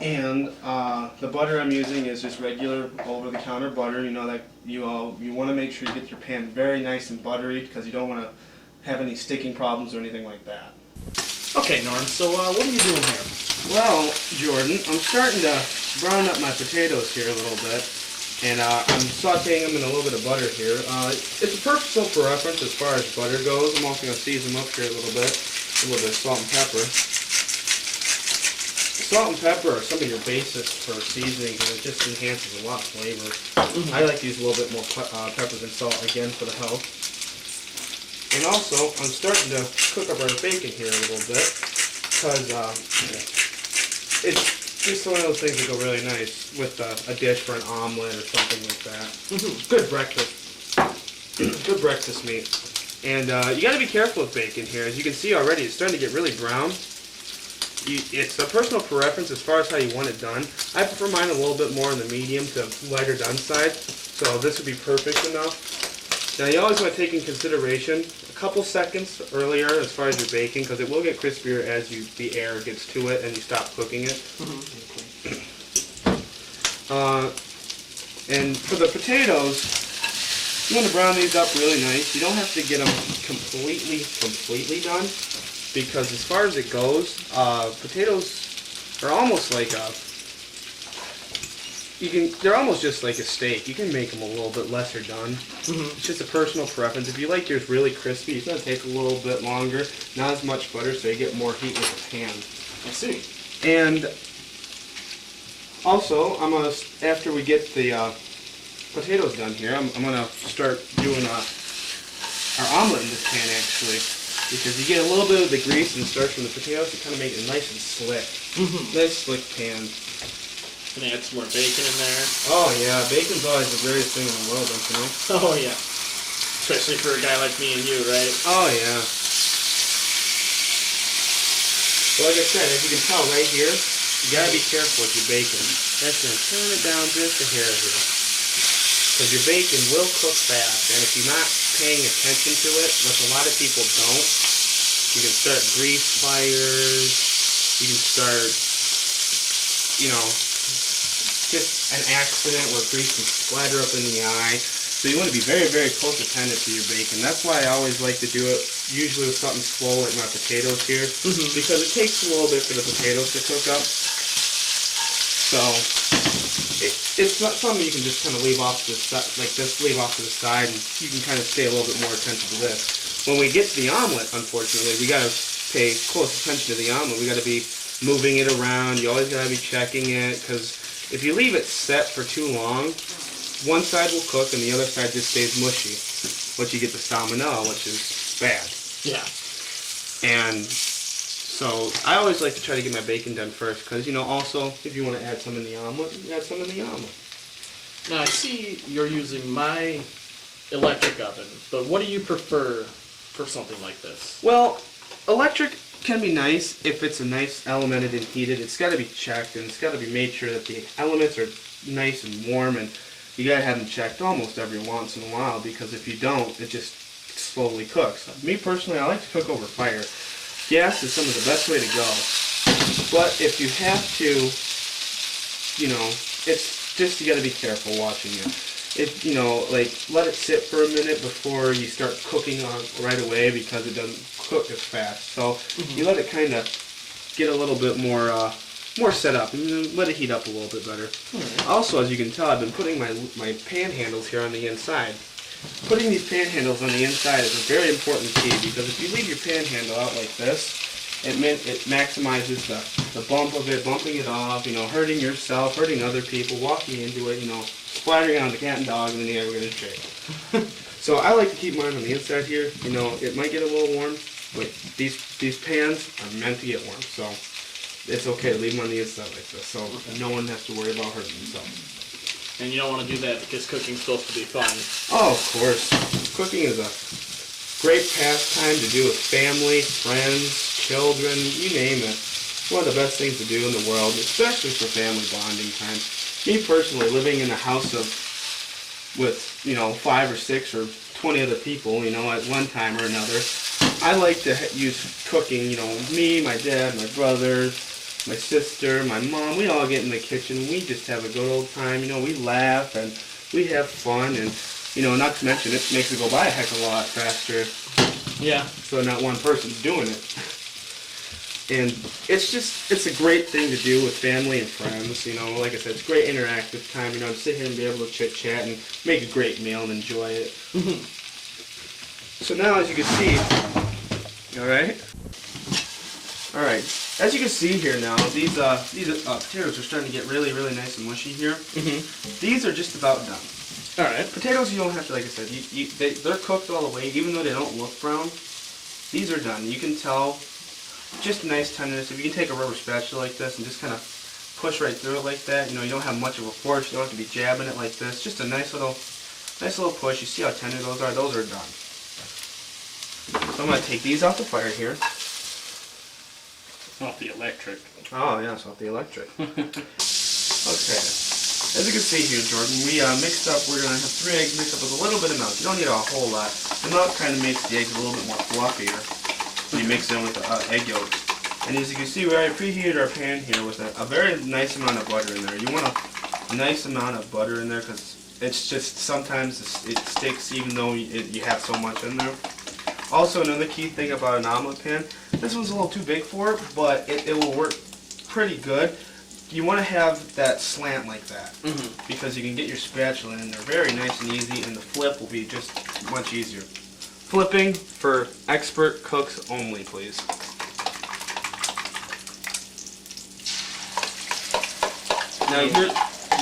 And the butter I'm using is just regular over-the-counter butter. You know that you want to make sure you get your pan very nice and buttery because you don't want to have any sticking problems or anything like that. Okay, Norm. So what are you doing here? Well, Jordan, I'm starting to brown up my potatoes here a little bit, and I'm sautéing them in a little bit of butter here. It's a personal preference as far as butter goes. I'm also going to season them up here a little bit of salt and pepper. Salt and pepper are some of your basics for seasoning, and it just enhances a lot of flavor. I like to use a little bit more pepper than salt, again, for the health. And also, I'm starting to cook up our bacon here a little bit, because it's just one of those things that go really nice with a dish for an omelet or something like that. Good breakfast. Good breakfast meat. And you got to be careful with bacon here. As you can see already, it's starting to get really brown. It's a personal preference as far as how you want it done. I prefer mine a little bit more on the medium to lighter done side, so this would be perfect enough. Now you always want to take in consideration a couple seconds earlier as far as your baking, because it will get crispier as the air gets to it and you stop cooking it. And for the potatoes, you want to brown these up really nice. You don't have to get them completely done, because as far as it goes, potatoes are almost like they're almost just like a steak. You can make them a little bit lesser done. It's just a personal preference. If you like yours really crispy, it's going to take a little bit longer. Not as much butter, so you get more heat with the pan. I see. And also, after we get the potatoes done here, I'm going to start doing our omelet in this pan, actually. Because you get a little bit of the grease and starch from the potatoes to kind of make it nice and slick. Nice slick pan. Can I add some more bacon in there? Oh yeah, bacon's always the greatest thing in the world, don't you know? Oh yeah. Especially for a guy like me and you, right? Oh yeah. Well, like I said, as you can tell right here, you gotta be careful with your bacon. That's gonna turn it down just a hair here. Because your bacon will cook fast, and if you're not paying attention to it, which a lot of people don't, you can start grease fires, you can start, just an accident where grease can splatter up in the eye. So you want to be very, very close attentive to your bacon. That's why I always like to do it usually with something slow like my potatoes here, because it takes a little bit for the potatoes to cook up. So it's not something you can just kind of leave off to the side, like this, leave off to the side, and you can kind of stay a little bit more attentive to this. When we get to the omelet, unfortunately, we got to pay close attention to the omelet. We got to be moving it around. You always got to be checking it, because if you leave it set for too long, one side will cook and the other side just stays mushy, which you get the salmonella, which is bad. Yeah. And so I always like to try to get my bacon done first, because, also, if you want to add some in the omelet, add some in the omelet. Now I see you're using my electric oven, but what do you prefer for something like this? Well, electric can be nice if it's a nice elemented and heated. It's got to be checked, and it's got to be made sure that the elements are nice and warm, and you got to have them checked almost every once in a while, because if you don't, it just slowly cooks. Me personally, I like to cook over fire. Gas is some of the best way to go, but if you have to, it's just, you got to be careful watching it. If, let it sit for a minute before you start cooking on right away, because it doesn't cook as fast. So you let it kind of get a little bit more set up, and let it heat up a little bit better. Also, as you can tell, I've been putting my pan handles here on the inside. Putting these pan handles on the inside is a very important key, because if you leave your pan handle out like this, it maximizes the bump of it, bumping it off, hurting yourself, hurting other people, walking into it, splattering on the cat and dog, and then we're going to shake. So I like to keep mine on the inside here. It might get a little warm, but these pans are meant to get warm, so it's okay to leave them on the inside like this, so no one has to worry about hurting themselves. And you don't want to do that because cooking's supposed to be fun. Oh, of course. Cooking is a great pastime to do with family, friends, children, you name it. It's one of the best things to do in the world, especially for family bonding time. Me personally, living in a house with 5 or 6 or 20 other people, at one time or another, I like to use cooking, me, my dad, my brothers, my sister, my mom, we all get in the kitchen. We just have a good old time. You know, we laugh and we have fun, and you know, not to mention it makes it go by a heck of a lot faster. Yeah. So not one person's doing it. And it's a great thing to do with family and friends. You know, like I said, it's great interactive time. You know, to sit here and be able to chit chat and make a great meal and enjoy it. So now, as you can see, all right. As you can see here now, these potatoes are starting to get really, really nice and mushy here. These are just about done. All right. Potatoes, you don't have to, like I said, they're cooked all the way, even though they don't look brown. These are done. You can tell, just nice tenderness. If you can take a rubber spatula like this and just kind of push right through it like that, you know, you don't have much of a force. You don't have to be jabbing it like this. Just a nice little push. You see how tender those are? Those are done. So I'm going to take these off the fire here. Off the electric. Oh, yes, off the electric. Okay. As you can see here, Jordan, we mixed up, we're going to have 3 eggs mixed up with a little bit of milk. You don't need a whole lot. The milk kind of makes the eggs a little bit more fluffier when you mix it in with the egg yolks. And as you can see, we already preheated our pan here with a very nice amount of butter in there. You want a nice amount of butter in there because it's just sometimes it sticks even though you have so much in there. Also, another key thing about an omelet pan, this one's a little too big for it, but it will work pretty good. You want to have that slant like that because you can get your spatula in there very nice and easy, and the flip will be just much easier. Flipping for expert cooks only, please. Now here,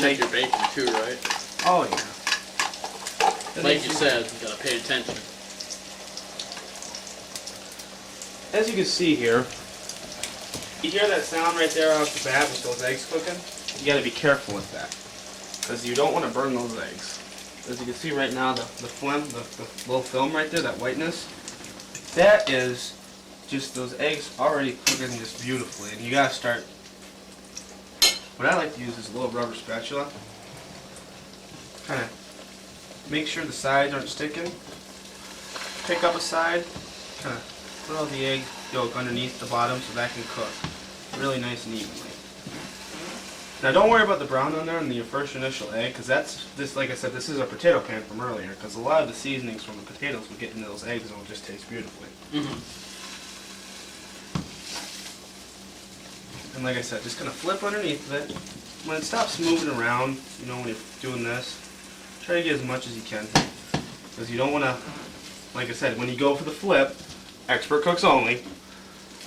Check your bacon too, right? oh yeah. Like you said, you gotta pay attention. As you can see here, you hear that sound right there off the bat with those eggs cooking? You gotta be careful with that, because you don't want to burn those eggs. As you can see right now, the little film right there, that whiteness, that is just those eggs already cooking just beautifully. And you gotta start, what I like to use is a little rubber spatula. Kind of make sure the sides aren't sticking. Pick up a side, kind of put all the egg yolk underneath the bottom so that can cook really nice and evenly. Now don't worry about the brown on there in the first initial egg, because this, like I said, this is a potato pan from earlier, because a lot of the seasonings from the potatoes will get into those eggs and it will just taste beautifully. And like I said, just kind of flip underneath of it. When it stops moving around, you know, when you're doing this, try to get as much as you can, because you don't want to, like I said, when you go for the flip, expert cooks only,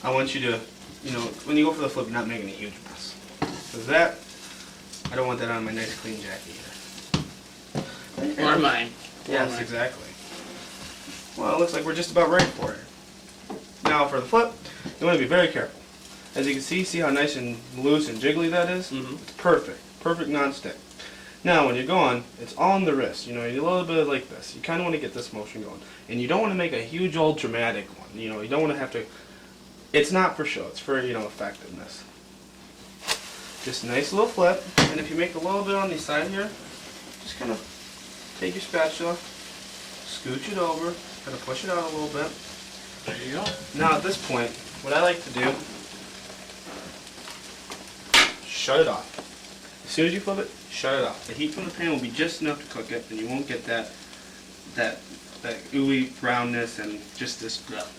I want you to, you know, when you go for the flip, you're not making a huge mess. Because that, I don't want that on my nice clean jacket either. Or mine. Yes, exactly. Well, it looks like we're just about ready for it. Now for the flip, you want to be very careful. As you can see how nice and loose and jiggly that is? It's perfect. Perfect non-stick. Now when you're going, it's on the wrist. You know, a little bit like this. You kind of want to get this motion going. And you don't want to make a huge old dramatic one. You know, you don't want to have to, it's not for show, it's for, you know, effectiveness. Just a nice little flip, and if you make a little bit on the side here, just kind of take your spatula, scooch it over, kind of push it out a little bit. There you go. Now at this point, what I like to do, shut it off. As soon as you flip it, shut it off. The heat from the pan will be just enough to cook it, and you won't get that ooey brownness and just this stuff.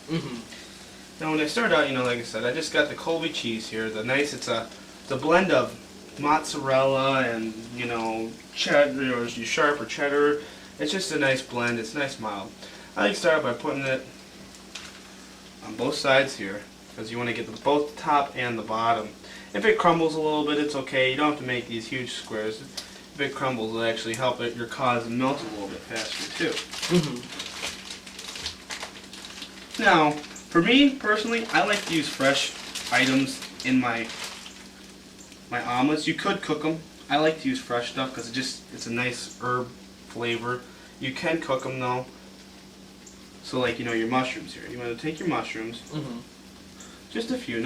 Now when I start out, you know, like I said, I just got the Colby cheese here. It's a blend of mozzarella and, you know, cheddar or sharp or cheddar. It's just a nice blend. It's nice mild. I like to start out by putting it on both sides here, because you want to get both the top and the bottom. If it crumbles a little bit, it's okay. You don't have to make these huge squares. If it crumbles, it'll actually help your cause melt a little bit faster too. Now, for me personally, I like to use fresh items in my omelets. You could cook them. I like to use fresh stuff because it's a nice herb flavor. You can cook them though. So like, you know, your mushrooms here. You want to take your mushrooms, just a few,